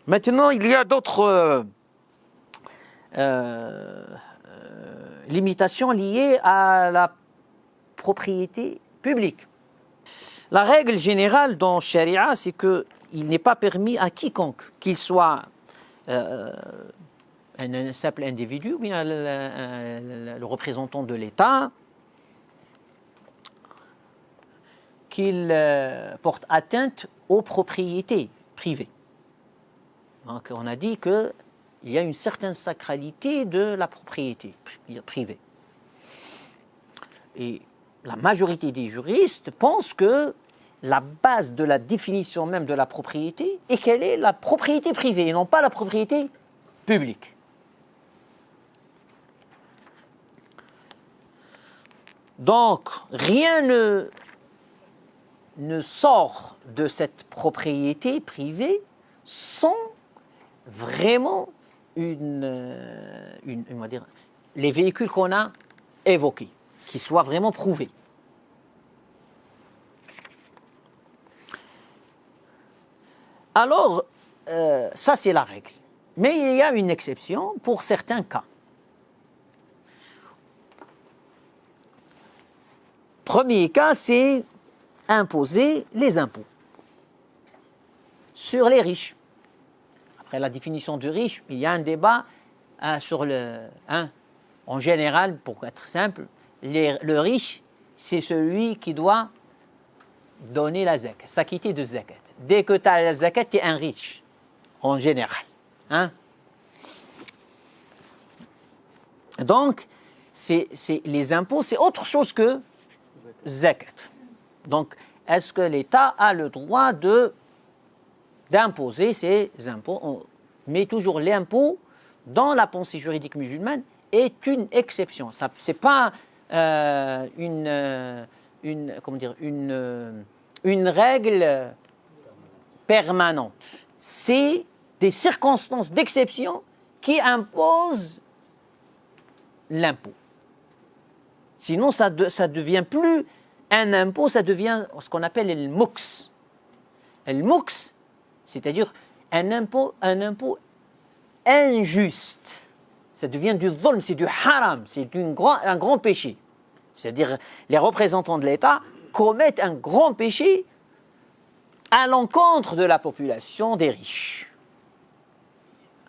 Maintenant, il y a d'autres limitations liées à la propriété publique. La règle générale dans Sharia, c'est qu'il n'est pas permis à quiconque, qu'il soit un simple individu ou bien le représentant de l'État, qu'il porte atteinte aux propriétés privées. Donc on a dit qu'il y a une certaine sacralité de la propriété privée. Et la majorité des juristes pensent que la base de la définition même de la propriété est qu'elle est la propriété privée et non pas la propriété publique. Donc, rien ne sort de cette propriété privée sans vraiment on va dire, les véhicules qu'on a évoqués, qui soient vraiment prouvés. Alors, ça c'est la règle. Mais il y a une exception pour certains cas. Premier cas, c'est imposer les impôts sur les riches. Après la définition du riche, il y a un débat sur en général, pour être simple, le riche, c'est celui qui doit donner la zakat, s'acquitter de zakat. Dès que tu as la zakat, tu es un riche, en général. Donc, les impôts, c'est autre chose que zakat. Donc, est-ce que l'État a le droit d'imposer ces impôts? On met toujours l'impôt dans la pensée juridique musulmane est une exception. Ce n'est pas une règle permanente. C'est des circonstances d'exception qui imposent l'impôt. Sinon, ça devient plus un impôt, ça devient ce qu'on appelle le moux. Le moux, c'est-à-dire un impôt injuste. Ça devient du dhulm, c'est du haram, c'est un grand péché. C'est-à-dire les représentants de l'État commettent un grand péché à l'encontre de la population des riches.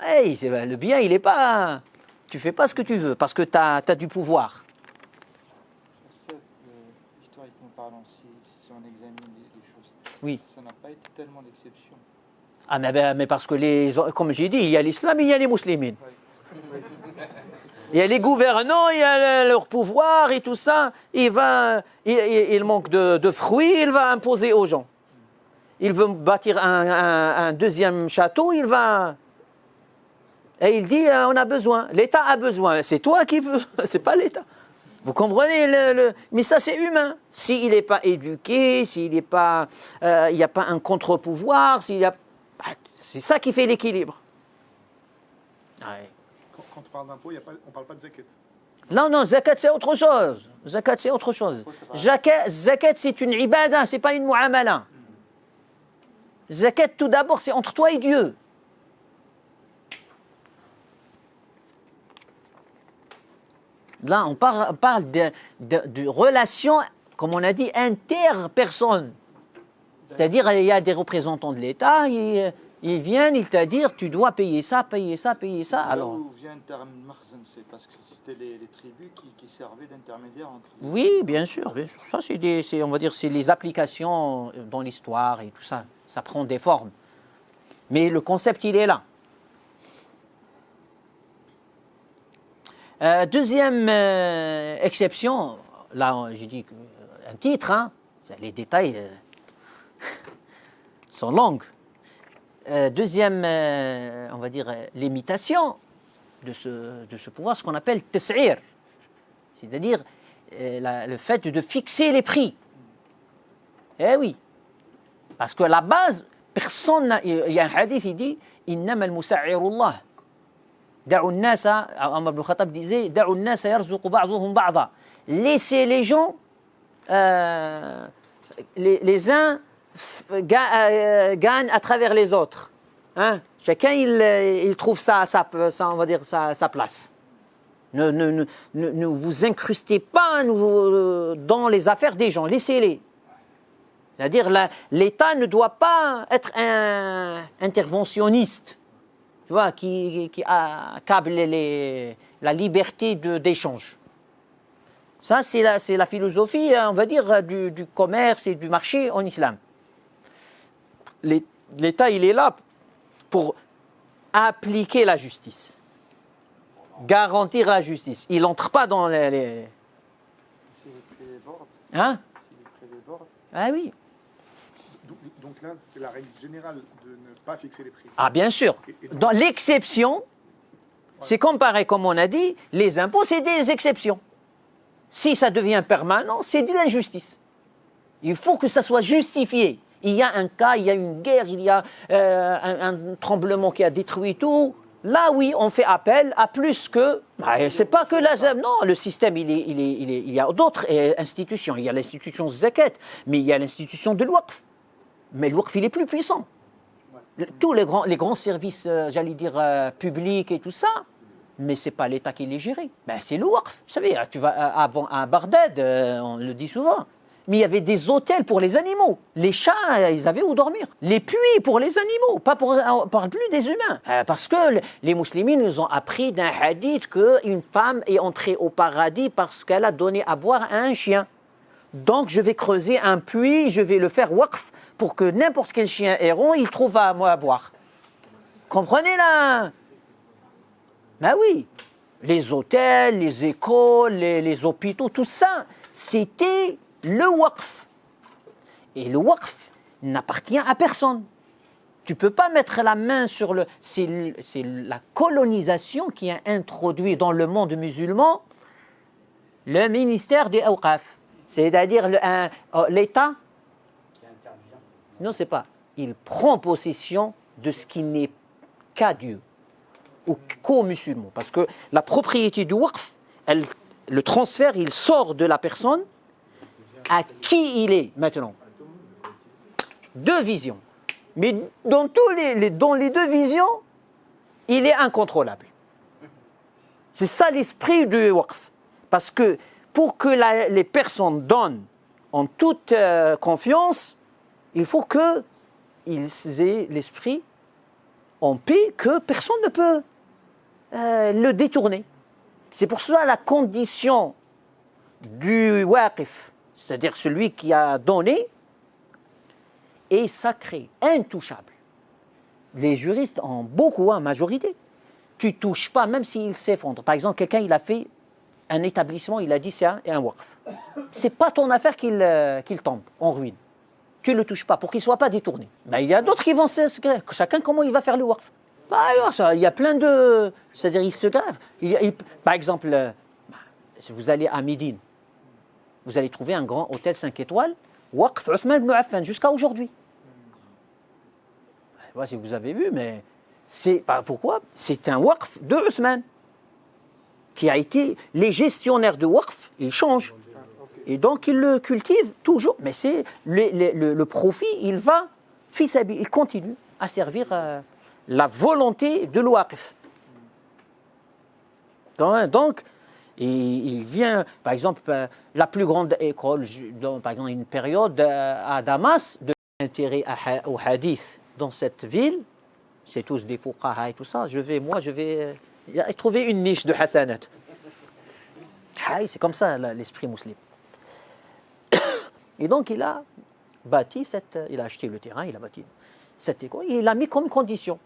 Hey, le bien, il n'est pas... Tu fais pas ce que tu veux parce que tu as du pouvoir. Historiquement parlant, si on examine les choses, oui. Ça n'a pas été tellement d'exception. Ah mais parce que comme j'ai dit, il y a l'islam et il y a les musulmans. Ouais. Il y a les gouvernants, il y a leur pouvoir et tout ça. Il manque de fruits, il va imposer aux gens. Il veut bâtir un deuxième château, il va... Et il dit, on a besoin, l'État a besoin. C'est toi qui veux, c'est pas l'État. Vous comprenez mais ça, c'est humain. S'il n'est pas éduqué, s'il n'est pas... il n'y a pas un contre-pouvoir, c'est ça qui fait l'équilibre. Ouais. Quand on parle d'impôt, on ne parle pas de zakat. Non, zakat, c'est autre chose. Zakat, c'est une ibada, c'est pas une mu'amala. Zakat, tout d'abord, c'est entre toi et Dieu. Là, on parle de relations, comme on a dit, interpersonnes. C'est-à-dire, il y a des représentants de l'État, ils viennent, ils te disent, tu dois payer ça. Alors, où vient le terme makhzen, c'est parce que c'était les tribus qui servaient d'intermédiaires entre les... Oui, bien sûr. Ça, on va dire, c'est les applications dans l'histoire et tout ça. Ça prend des formes. Mais le concept, il est là. Deuxième exception, là j'ai dit un titre, les détails sont longs. Deuxième, on va dire, limitation de ce pouvoir, ce qu'on appelle tas'ir, c'est-à-dire le fait de fixer les prix. Eh oui, parce que la base, personne il y a un hadith, il dit « Innama al-musa'irullah » Omar ibn Khattab disait laissez les gens les uns gagnent à travers les autres. Hein? Chacun, il trouve on va dire, sa place. Ne vous incrustez pas dans les affaires des gens, laissez-les. C'est-à-dire, l'État ne doit pas être un interventionniste, tu vois, qui accable la liberté d'échange. Ça, c'est la philosophie, on va dire, du commerce et du marché en islam. L'État, il est là pour appliquer la justice, garantir la justice. Il n'entre pas dans les... S'il crée les bords, Hein? s'il crée les bords, Ah oui. Donc là, c'est la règle générale de ne pas fixer les prix. Ah bien sûr. Dans l'exception, c'est comme pareil, comme on a dit, les impôts, c'est des exceptions. Si ça devient permanent, c'est de l'injustice. Il faut que ça soit justifié. Il y a un cas, il y a une guerre, il y a un tremblement qui a détruit tout. Là, oui, on fait appel à plus que... c'est pas que la... Non, le système, il y a d'autres institutions. Il y a l'institution zakat, mais il y a l'institution de l'Waqf. Mais le Waqf, il est plus puissant. Tous les grands services, j'allais dire, publics et tout ça, mais ce n'est pas l'État qui les gère. C'est le Waqf. Vous savez, tu vas à Bagdad, on le dit souvent, mais il y avait des hôtels pour les animaux. Les chats, ils avaient où dormir. Les puits pour les animaux, on ne parle plus des humains. Parce que les musulmans nous ont appris d'un hadith qu'une femme est entrée au paradis parce qu'elle a donné à boire à un chien. Donc je vais creuser un puits, je vais le faire waqf pour que n'importe quel chien errant, il trouve à moi à boire. Comprenez là? Ben oui, les hôtels, les écoles, les hôpitaux, tout ça, c'était le waqf. Et le waqf n'appartient à personne. Tu ne peux pas mettre la main sur le... C'est la colonisation qui a introduit dans le monde musulman le ministère des Awqaf. C'est-à-dire l'État. Non, c'est pas. Il prend possession de ce qui n'est qu'à Dieu ou qu'aux musulmans. Parce que la propriété du waqf, le transfert, il sort de la personne à qui il est maintenant. Deux visions. Mais dans les deux visions, il est incontrôlable. C'est ça l'esprit du waqf. Parce que pour que les personnes donnent en toute confiance, il faut qu'ils aient l'esprit en paix que personne ne peut le détourner. C'est pour cela la condition du waqif, c'est-à-dire celui qui a donné, est sacré, intouchable. Les juristes en beaucoup, en majorité. Tu ne touches pas, même s'il s'effondre. Par exemple, quelqu'un, il a fait un établissement, il a dit c'est un waqf. C'est pas ton affaire qu'il tombe en ruine. Tu ne le touches pas pour qu'il ne soit pas détourné. Mais il y a d'autres qui vont se grève. Chacun, comment il va faire le waqf? Il y a plein de... C'est-à-dire, ils se grèvent. Par exemple, si vous allez à Médine, vous allez trouver un grand hôtel 5 étoiles, waqf Othman ibn Affan, jusqu'à aujourd'hui. Je ne sais pas si vous avez vu, mais pourquoi? C'est un waqf de Othman qui a été... Les gestionnaires de waqf, ils changent. Et donc, ils le cultivent toujours. Mais c'est le profit, il continue à servir la volonté de l'waqf. Donc, il vient, par exemple, la plus grande école, par exemple, une période à Damas, de l'intérêt au hadith dans cette ville, c'est tous des fuqaha et tout ça, je vais trouver une niche de hasanat. C'est comme ça l'esprit musulman. Et donc il a il a acheté le terrain, il a bâti cette école, et il a mis comme condition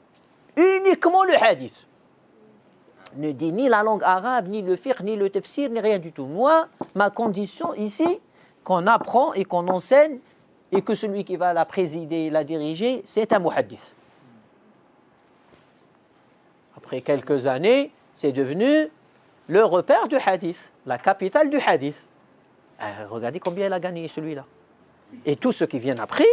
uniquement le hadith. Ne dit ni la langue arabe, ni le fiqh, ni le tafsir, ni rien du tout. Moi, ma condition ici, qu'on apprend et qu'on enseigne, et que celui qui va la présider, la diriger, c'est un muhaddith. Après quelques années, c'est devenu le repère du hadith, la capitale du hadith. Regardez combien il a gagné celui-là. Et tous ceux qui viennent après,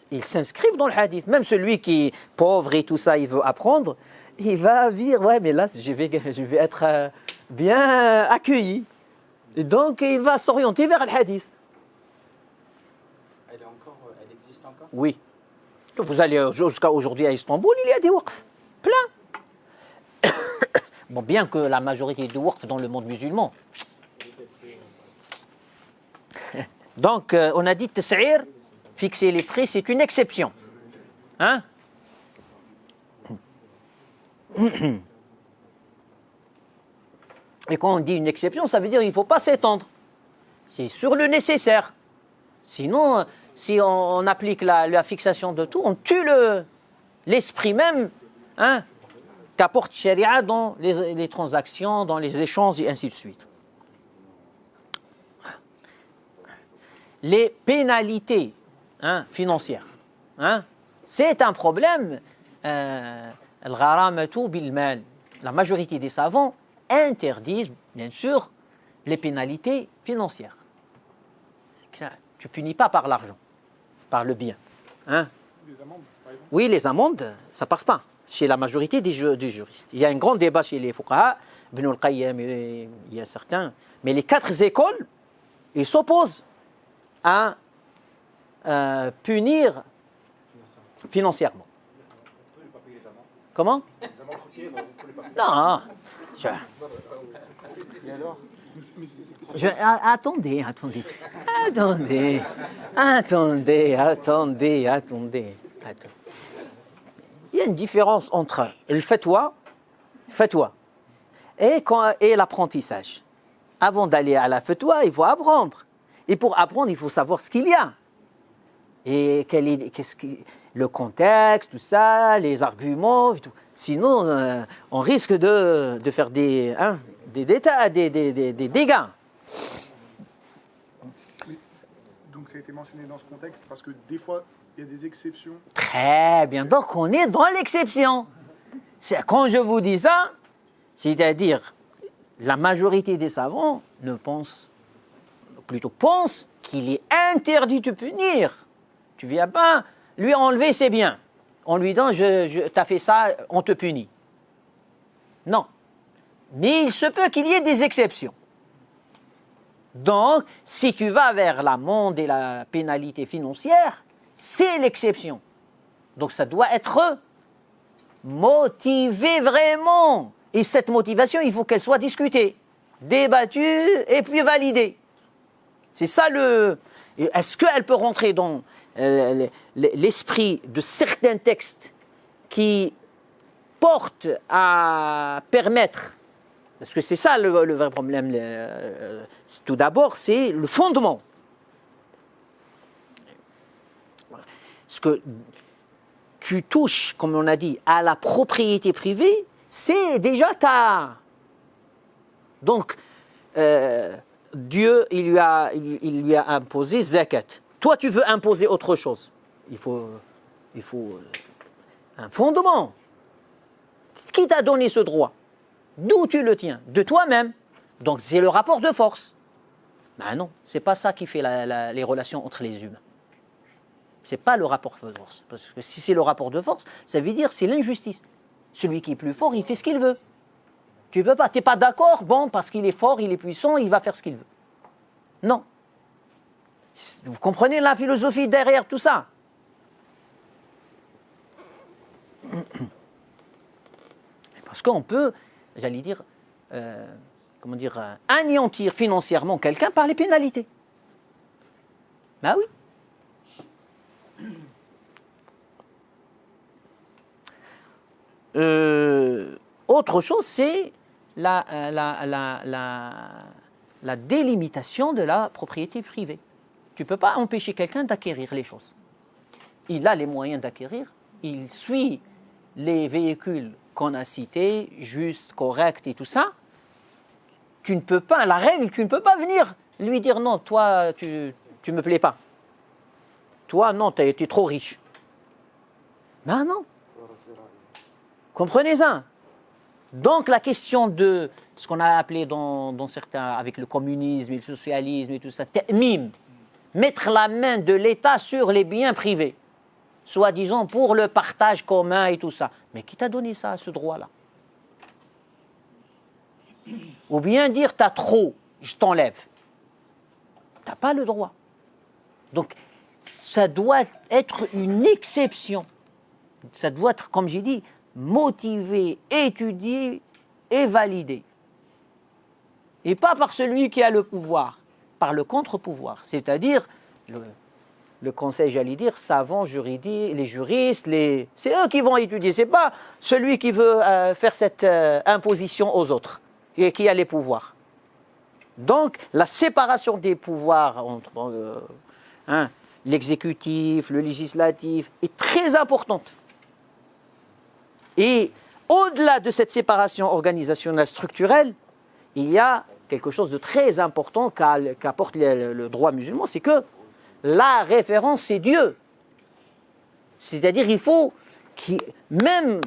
ils s'inscrivent dans le hadith. Même celui qui est pauvre et tout ça, il veut apprendre, il va dire, ouais, mais là, je vais être bien accueilli. Et donc, il va s'orienter vers le hadith. Elle existe encore? Oui. Vous allez jusqu'à aujourd'hui à Istanbul, il y a des waqf. Plein. Bon, bien que la majorité des waqf dans le monde musulman. Donc, on a dit tas'ir, fixer les prix, c'est une exception. Hein? Et quand on dit une exception, ça veut dire qu'il ne faut pas s'étendre. C'est sur le nécessaire. Sinon, si on applique la fixation de tout, on tue l'esprit même qu'apporte Sharia dans les transactions, dans les échanges et ainsi de suite. Les pénalités financières, c'est un problème. Al-gharamatu bil-mal. La majorité des savants interdisent, bien sûr, les pénalités financières. Tu punis pas par l'argent, par le bien. Les amendes, par exemple. Oui, les amendes, ça passe pas chez la majorité des juristes. Il y a un grand débat chez les fuqaha, Ibn al-Qayyim, il y a certains, mais les 4 écoles, ils s'opposent à punir financièrement. Comment? Non. Et alors? Attendez. Il y a une différence entre le fatwa et l'apprentissage. Avant d'aller à la fatwa, il faut apprendre. Et pour apprendre, il faut savoir ce qu'il y a. Et le contexte, tout ça, les arguments, tout. Sinon, on risque de faire des dégâts. Donc ça a été mentionné dans ce contexte parce que des fois, il y a des exceptions. Très bien, donc on est dans l'exception. Quand je vous dis ça, c'est-à-dire la majorité des savants pensent qu'il est interdit de punir. Tu viens pas lui enlever ses biens. On lui dit, t'as fait ça, on te punit. Non. Mais il se peut qu'il y ait des exceptions. Donc, si tu vas vers l'amende et la pénalité financière, c'est l'exception. Donc, ça doit être motivé vraiment. Et cette motivation, il faut qu'elle soit discutée, débattue et puis validée. C'est ça Est-ce qu'elle peut rentrer dans l'esprit de certains textes qui portent à permettre, parce que c'est ça le vrai problème, tout d'abord, c'est le fondement. Ce que tu touches, comme on a dit, à la propriété privée, c'est déjà ta... Donc, Dieu, il lui a imposé zakat. Toi, tu veux imposer autre chose. Il faut un fondement. Qui t'a donné ce droit? D'où tu le tiens? De toi-même. Donc, c'est le rapport de force. Ben non, c'est pas ça qui fait les relations entre les humains. C'est pas le rapport de force. Parce que si c'est le rapport de force, ça veut dire c'est l'injustice. Celui qui est plus fort, il fait ce qu'il veut. Tu peux pas, t'es pas d'accord, bon, parce qu'il est fort, il est puissant, il va faire ce qu'il veut. Non. Vous comprenez la philosophie derrière tout ça? Parce qu'on peut, j'allais dire, anéantir financièrement quelqu'un par les pénalités. Ben oui. Autre chose, c'est la délimitation de la propriété privée. Tu ne peux pas empêcher quelqu'un d'acquérir les choses. Il a les moyens d'acquérir, il suit les véhicules qu'on a cités, justes, corrects et tout ça. Tu ne peux pas, la règle, tu ne peux pas venir lui dire non, toi, tu ne me plais pas. Toi, non, tu es trop riche. Ben non. Comprenez ça? Donc la question de ce qu'on a appelé dans certains, avec le communisme et le socialisme et tout ça, ta'mim, mettre la main de l'État sur les biens privés, soi-disant pour le partage commun et tout ça. Mais qui t'a donné ça, ce droit-là? Ou bien dire, t'as trop, je t'enlève. T'as pas le droit. Donc, ça doit être une exception. Ça doit être, comme j'ai dit, motivé, étudié et validé. Et pas par celui qui a le pouvoir, par le contre-pouvoir, c'est-à-dire le conseil, j'allais dire, savants, juridiques, les juristes, c'est eux qui vont étudier, c'est pas celui qui veut faire cette imposition aux autres et qui a les pouvoirs. Donc, la séparation des pouvoirs entre l'exécutif, le législatif est très importante. Et au-delà de cette séparation organisationnelle structurelle, il y a quelque chose de très important qu'apporte le droit musulman, c'est que la référence, c'est Dieu. C'est-à-dire il faut même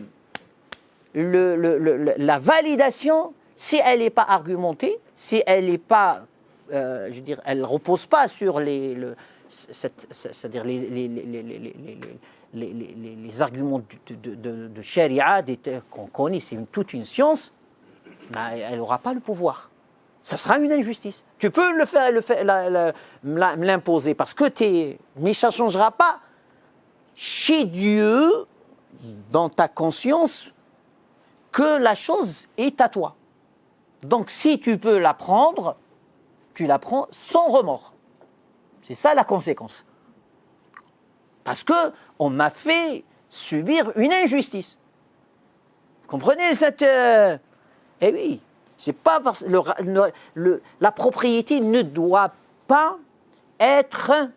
la validation, si elle n'est pas argumentée, si elle n'est pas, elle ne repose pas sur c'est-à-dire les arguments de charia qu'on connaît, c'est toute une science, ben, elle n'aura pas le pouvoir. Ça sera une injustice. Tu peux l'imposer parce que mais ça ne changera pas chez Dieu, dans ta conscience, que la chose est à toi. Donc si tu peux la prendre, tu la prends sans remords. C'est ça la conséquence. Parce qu'on m'a fait subir une injustice. Vous comprenez cette... Eh oui, c'est pas parce la propriété ne doit pas être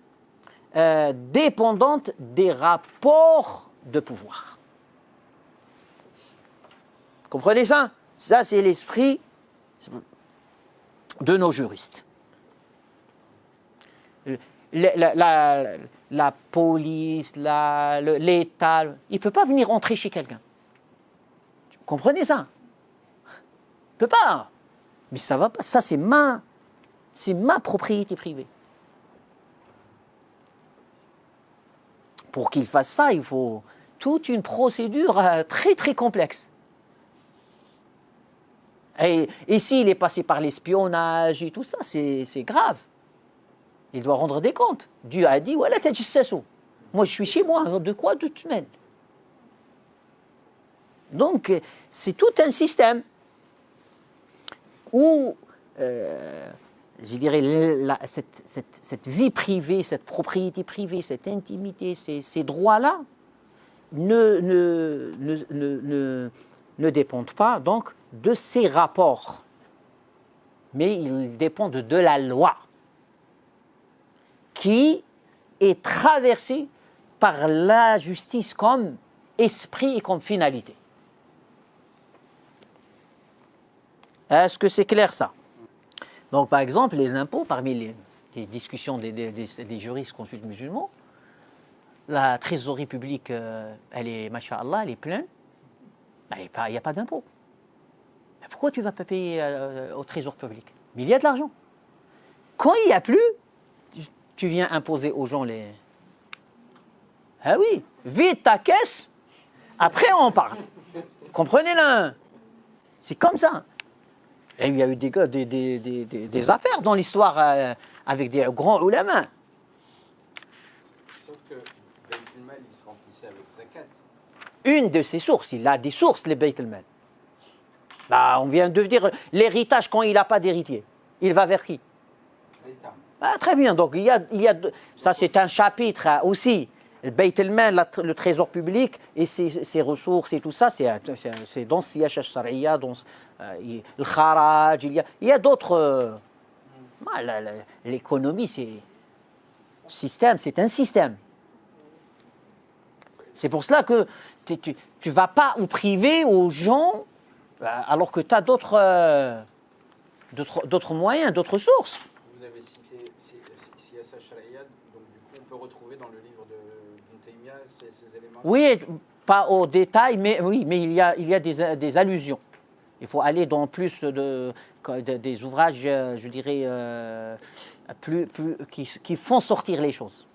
dépendante des rapports de pouvoir. Vous comprenez ça? Ça, c'est l'esprit de nos juristes. La police, l'État, il ne peut pas venir entrer chez quelqu'un. Vous comprenez ça? Il ne peut pas. Mais ça ne va pas. Ça, c'est ma propriété privée. Pour qu'il fasse ça, il faut toute une procédure très, très complexe. Et s'il est passé par l'espionnage et tout ça, c'est grave. Il doit rendre des comptes. Dieu a dit, voilà, t'as du sasso. Moi, je suis chez moi. De quoi? De semaine. Donc, c'est tout un système où, je dirais, cette vie privée, cette propriété privée, cette intimité, ces droits-là ne dépendent pas donc de ces rapports, mais ils dépendent de la loi qui est traversée par la justice comme esprit et comme finalité. Est-ce que c'est clair ça? Donc par exemple, les impôts, parmi les discussions des juristes consultes musulmans, la trésorerie publique, elle est, masha'Allah, elle est pleine, il n'y a pas d'impôt. Pourquoi tu ne vas pas payer au trésor public? Mais il y a de l'argent. Quand il n'y a plus, tu viens imposer aux gens les... Ah oui, vide ta caisse, après on parle. Comprenez-le? C'est comme ça. Et il y a eu des affaires dans l'histoire avec des grands ulama. Sauf que Beit el-Mal, il se remplissait avec zakat. Une de ses sources, il a des sources, les Beit el-Mal. Là, on vient de dire l'héritage quand il n'a pas d'héritier. Il va vers qui? L'État. Ah, très bien, donc il y a ça c'est un chapitre aussi. Le Beit el-Mal, le trésor public et ses ressources et tout ça, c'est dans Siyasha al-Shar'iyya, dans le Kharaj, il y a d'autres... l'économie, c'est un système. C'est pour cela que tu ne vas pas au privé, aux gens, alors que tu as d'autres moyens, d'autres sources. Vous avez cité Siyasha al-Shar'iyya, donc du coup on peut retrouver dans le livre d'Ibn Taymiyyah ces éléments. Oui, pas au détail, mais oui, mais il y a des allusions. Il faut aller dans plus des ouvrages, je dirais, qui font sortir les choses.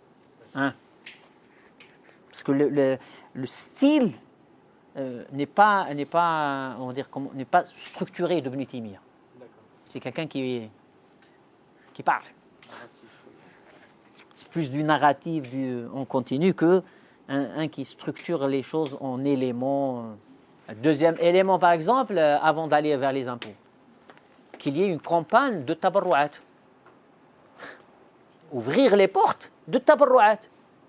Hein? Parce que le style n'est pas structuré de Ibn Taymiyyah. C'est quelqu'un qui parle. plus du narratif, on continue, que un qui structure les choses en éléments. Deuxième élément, par exemple, avant d'aller vers les impôts, qu'il y ait une campagne de tabarruat. Ouvrir les portes de tabarruat,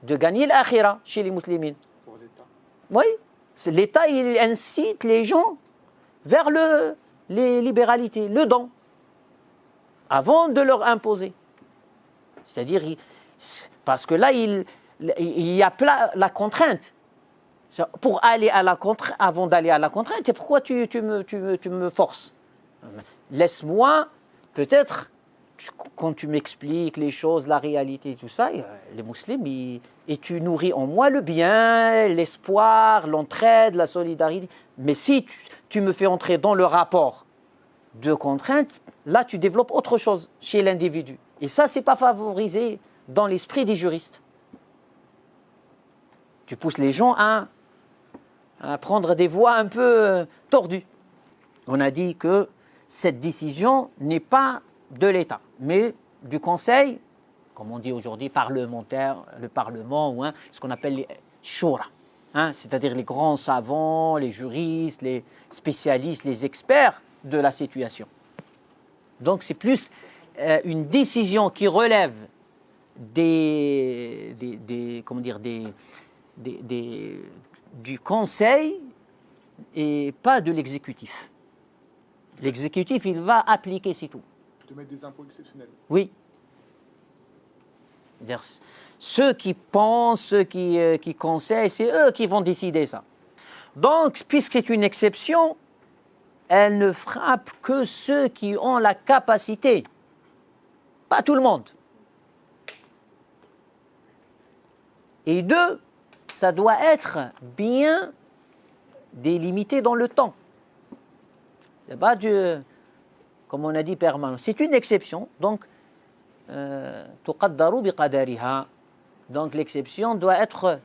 de gagner l'akhira chez les musulmans. Pour l'État. Oui, l'État, il incite les gens vers les libéralités, le don, avant de leur imposer. C'est-à-dire, parce que là, il y a la contrainte. Pour aller à la contrainte, avant d'aller à la contrainte, et pourquoi tu me forces? Laisse-moi, peut-être, quand tu m'expliques les choses, la réalité, tout ça, les musulmans, et tu nourris en moi le bien, l'espoir, l'entraide, la solidarité. Mais si tu me fais entrer dans le rapport de contrainte, là, tu développes autre chose chez l'individu. Et ça, ce n'est pas favorisé dans l'esprit des juristes. Tu pousses les gens à prendre des voies un peu tordues. On a dit que cette décision n'est pas de l'État, mais du Conseil, comme on dit aujourd'hui, parlementaire, le Parlement, ou ce qu'on appelle les shura, c'est-à-dire les grands savants, les juristes, les spécialistes, les experts de la situation. Donc c'est plus une décision qui relève du Conseil et pas de l'exécutif. L'exécutif, il va appliquer, c'est tout. De mettre des impôts exceptionnels. Oui. C'est-à-dire, ceux qui pensent, ceux qui conseillent, c'est eux qui vont décider ça. Donc, puisque c'est une exception, elle ne frappe que ceux qui ont la capacité, pas tout le monde. Et deux, ça doit être bien délimité dans le temps. C'est pas comme on a dit, permanent. C'est une exception, donc tuqaddaru biqadariha. Donc l'exception doit être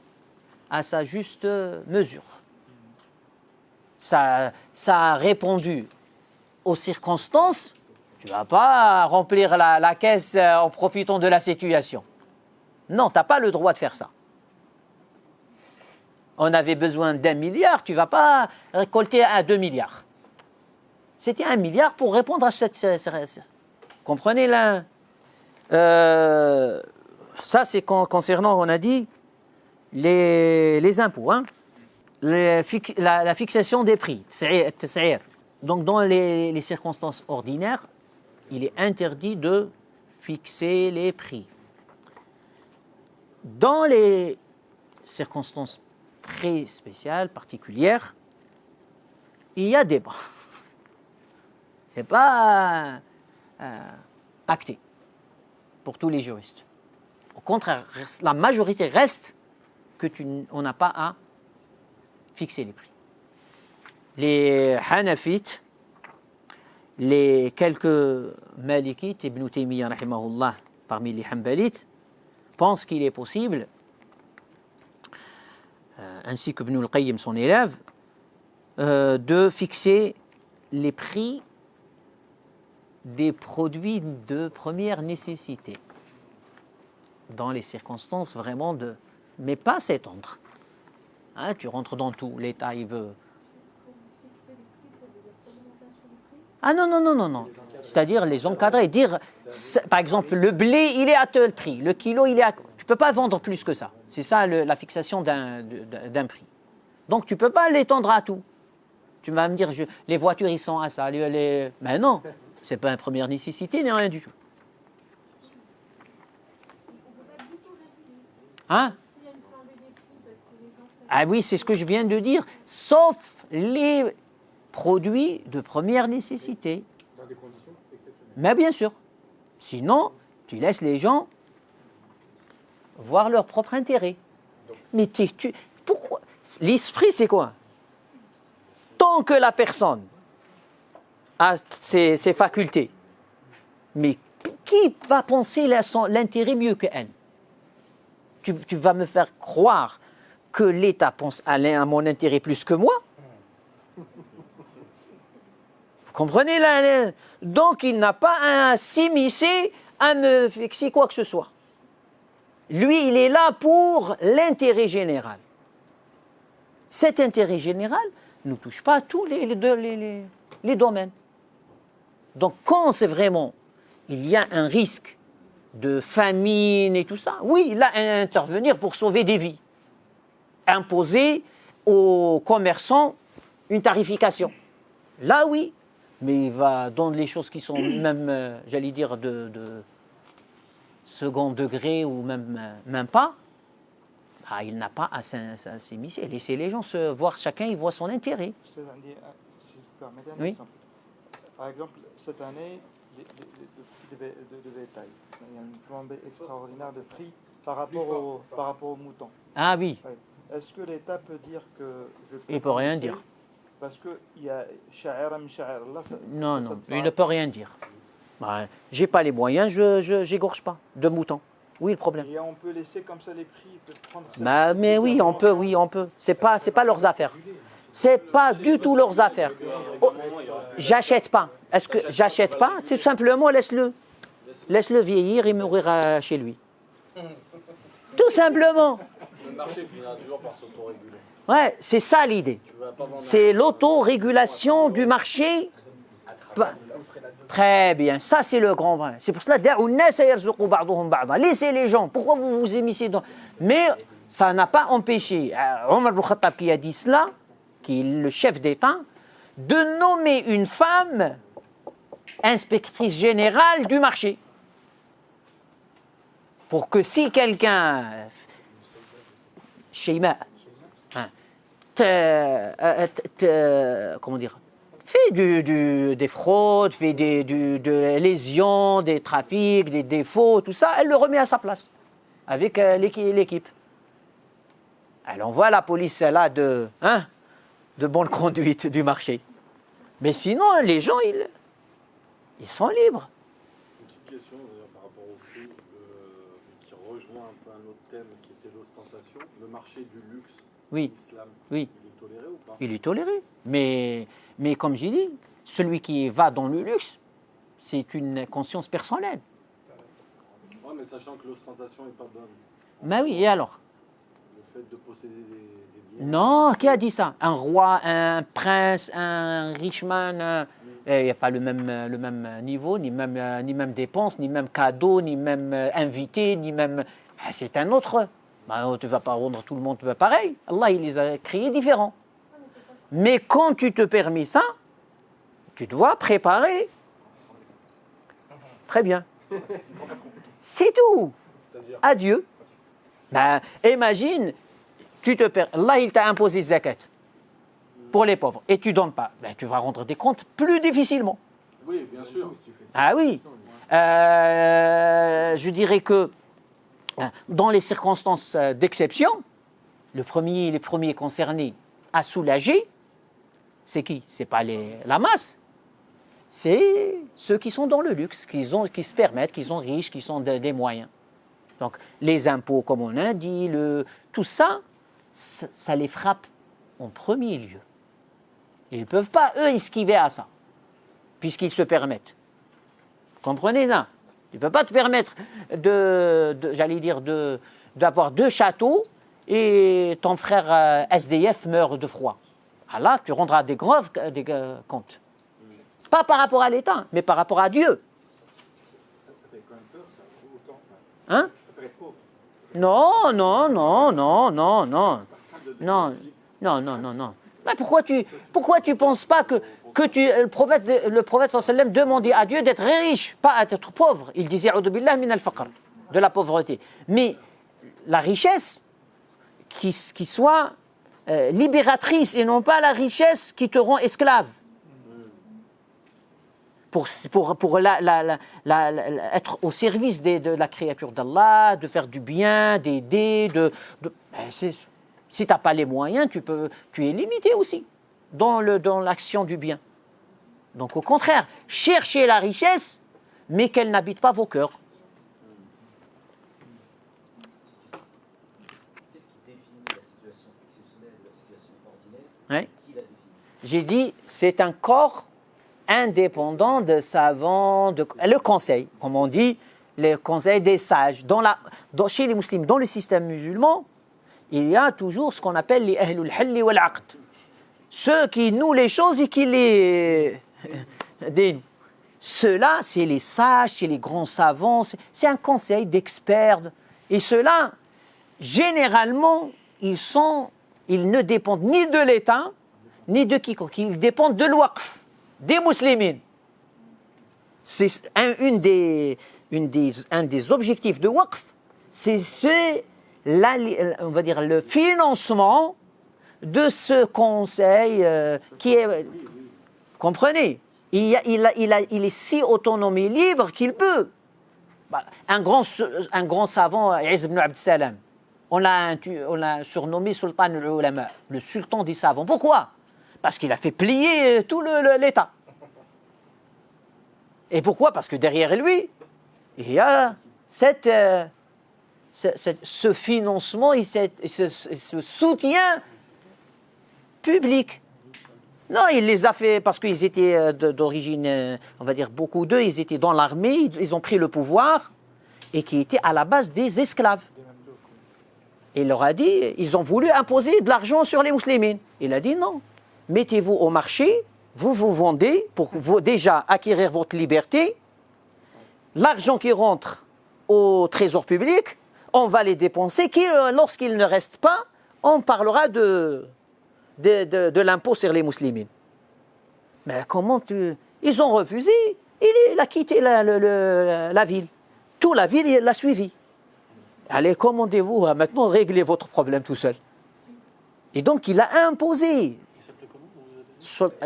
à sa juste mesure. Ça a répondu aux circonstances. Tu ne vas pas remplir la caisse en profitant de la situation. Non, tu n'as pas le droit de faire ça. On avait besoin d'1 milliard, tu ne vas pas récolter à 2 milliards. C'était 1 milliard pour répondre à cette... Comprenez là? Ça, c'est concernant, on a dit, les impôts. La fixation des prix. Donc, dans les circonstances ordinaires, il est interdit de fixer les prix. Dans les circonstances très spéciales, particulières, il y a débat. Ce n'est pas acté pour tous les juristes. Au contraire, la majorité reste qu'on n'a pas à fixer les prix. Les Hanafites, les quelques Malikites, Ibn Taymiyyah, rahimahullah, parmi les Hanbalites, pensent qu'il est possible, ainsi que Ibn al-Qayyim, son élève, de fixer les prix des produits de première nécessité, dans les circonstances vraiment mais pas s'étendre. Tu rentres dans tout, l'État il veut. Ah non. C'est-à-dire les encadrer, dire, par exemple, le blé, il est à tel prix, le kilo, il est à... Tu ne peux pas vendre plus que ça. C'est ça la fixation d'un prix. Donc tu ne peux pas l'étendre à tout. Tu vas me dire, les voitures, ils sont à ça. Mais non, ce n'est pas une première nécessité, ni rien du tout. Ah oui, c'est ce que je viens de dire, sauf les produits de première nécessité. Dans des conditions exceptionnelles. Mais bien sûr. Sinon, tu laisses les gens voir leur propre intérêt. Mais pourquoi? L'esprit, c'est quoi? Tant que la personne a ses facultés, mais qui va penser l'intérêt mieux qu'elle? Tu vas me faire croire que l'État pense à mon intérêt plus que moi? Vous comprenez là? Donc il n'a pas à s'immiscer, à me fixer quoi que ce soit. Lui, il est là pour l'intérêt général. Cet intérêt général ne touche pas à tous les domaines. Donc, quand c'est vraiment, il y a un risque de famine et tout ça, oui, là, intervenir pour sauver des vies. Imposer aux commerçants une tarification. Là, oui. Mais il va dans les choses qui sont même, j'allais dire, de second degré ou même pas, bah, il n'a pas à s'immiscer. Laissez les gens se voir, chacun il voit son intérêt. Si vous permettez un Oui. exemple. Par exemple, cette année, les prix de bétail. Il y a une flambée extraordinaire de prix par rapport aux moutons. Ah oui, Est-ce que l'État peut dire que... il ne peut rien dire. Parce qu'il y a sha'ira min sha'ir Allah. Non, non, il ne peut rien dire. Bah, j'ai pas les moyens, je n'égorge pas de moutons. Oui, le problème. Et on peut laisser comme ça les prix, ils peuvent prendre... Bah, mais oui, on peut. C'est pas leurs affaires. C'est pas du tout leurs affaires. Oh, j'achète pas. Est-ce que j'achète pas? C'est tout simplement laisse-le. Laisse-le vieillir et mourir chez lui. Tout simplement. Le marché finira toujours par s'autoréguler. Ouais, c'est ça l'idée. C'est l'autorégulation du marché. Très bien, ça c'est le grand vrai. C'est pour cela, laissez les gens. Pourquoi vous vous émissez dans... Mais ça n'a pas empêché Omar ibn Khattab qui a dit cela, qui est le chef d'État, de nommer une femme inspectrice générale du marché. Pour que si quelqu'un, Sheima, comment dire, fait des fraudes, fait des lésions, des trafics, des défauts, tout ça, elle le remet à sa place avec l'équipe. Elle envoie la police là de bonne conduite du marché. Mais sinon, les gens, ils sont libres. Une petite question par rapport au prix qui rejoint un peu un autre thème qui était l'ostentation. Le marché du luxe, Oui, l'islam, oui. il est toléré ou pas? Il est toléré. Mais comme j'ai dit, celui qui va dans le luxe, c'est une conscience personnelle. Oui, mais sachant que l'ostentation n'est pas bonne. Mais oui, et alors? Le fait de posséder des biens. Non, qui a dit ça? Un roi, un prince, un richman, il n'y a pas le même niveau, ni même dépenses, ni même cadeaux, ni même invité, ni même... C'est un autre. Tu ne vas pas rendre tout le monde pareil. Allah, il les a créés différents. Mais quand tu te permets ça, tu dois préparer. Très bien. C'est tout. Adieu. Imagine, Allah, il t'a imposé zakat pour les pauvres et tu ne donnes pas. Tu vas rendre des comptes plus difficilement. Oui, bien sûr. Ah oui. Je dirais que dans les circonstances d'exception, les premiers concernés à soulager, c'est qui? C'est pas la masse. C'est ceux qui sont dans le luxe, qui se permettent, qui sont riches, qui ont des moyens. Donc les impôts, comme on a dit, tout ça, ça les frappe en premier lieu. Ils ne peuvent pas, eux, esquiver à ça, puisqu'ils se permettent. Comprenez ça? Tu ne peux pas te permettre d'avoir 2 châteaux et ton frère SDF meurt de froid. Ah là, tu rendras des graves comptes. Pas par rapport à l'État, mais par rapport à Dieu. Ça fait quand même peur, ça, autant. Hein? Ça fait être pauvre. Non. Mais pourquoi tu penses pas que le prophète sallallahu alayhi wa sallam demandait à Dieu d'être riche, pas d'être pauvre. Il disait a'udhu billah min al-faqr, de la pauvreté. Mais la richesse qui soit libératrice et non pas la richesse qui te rend esclave. Pour être au service de la créature d'Allah, de faire du bien, d'aider, si tu n'as pas les moyens, tu es limité aussi dans l'action du bien. Donc au contraire, cherchez la richesse, mais qu'elle n'habite pas vos cœurs. Qu'est-ce qui définit la situation exceptionnelle et la situation ordinaire? Ouais. Qui la définit? J'ai dit, c'est un corps indépendant de savants, le conseil, comme on dit, les conseils des sages. Chez les musulmans, dans le système musulman, il y a toujours ce qu'on appelle les ahlul halli wal aqd. Ceux qui nouent les choses et qui les dénouent. Ceux-là, c'est les sages, c'est les grands savants, c'est un conseil d'experts. Et ceux-là, généralement, ils ne dépendent ni de l'État, ni de quiconque. Ils dépendent de l'waqf, des musulmans. C'est un des objectifs de waqf, c'est on va dire le financement de ce conseil qui est... Comprenez, il est si autonome et libre qu'il peut. Un grand savant, Izz ibn Abd Salam, on l'a surnommé Sultan al-Ulama, le sultan des savants. Pourquoi? Parce qu'il a fait plier tout l'État. Et pourquoi? Parce que derrière lui, il y a ce financement et ce soutien public. Non, il les a fait parce qu'ils étaient d'origine, on va dire beaucoup d'eux, ils étaient dans l'armée, ils ont pris le pouvoir et qui étaient à la base des esclaves. Et il leur a dit, ils ont voulu imposer de l'argent sur les musulmans. Il a dit non, mettez-vous au marché, vous vendez pour déjà acquérir votre liberté. L'argent qui rentre au trésor public, on va les dépenser. Lorsqu'il ne reste pas, on parlera de l'impôt sur les musulmans. Mais comment Ils ont refusé. Il a quitté la ville. Toute la ville, il l'a suivi. Allez, commandez-vous, maintenant réglez votre problème tout seul. Et donc il a imposé.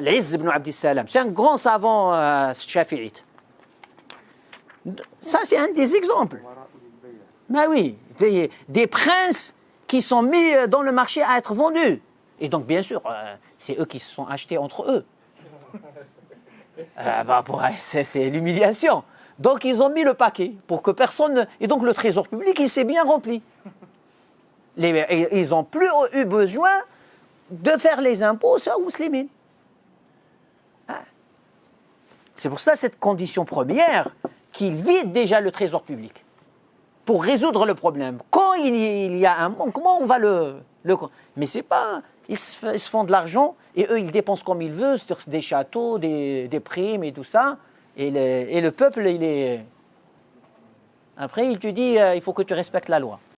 L'Izz ibn Abd Salam, c'est un grand savant shafi'ite. Ça, c'est un des exemples. Mais oui, des princes qui sont mis dans le marché à être vendus. Et donc, bien sûr, c'est eux qui se sont achetés entre eux. C'est l'humiliation. Donc, ils ont mis le paquet pour que personne... Et donc, le trésor public, il s'est bien rempli. Ils n'ont plus eu besoin de faire les impôts sur les musulmans. C'est pour ça cette condition première qu'il vide déjà le trésor public pour résoudre le problème. Quand il y a un manquement, on va le... Mais c'est pas... Ils se font de l'argent et eux, ils dépensent comme ils veulent sur des châteaux, des primes et tout ça. Et le peuple, il est... Après, il te dit, il faut que tu respectes la loi.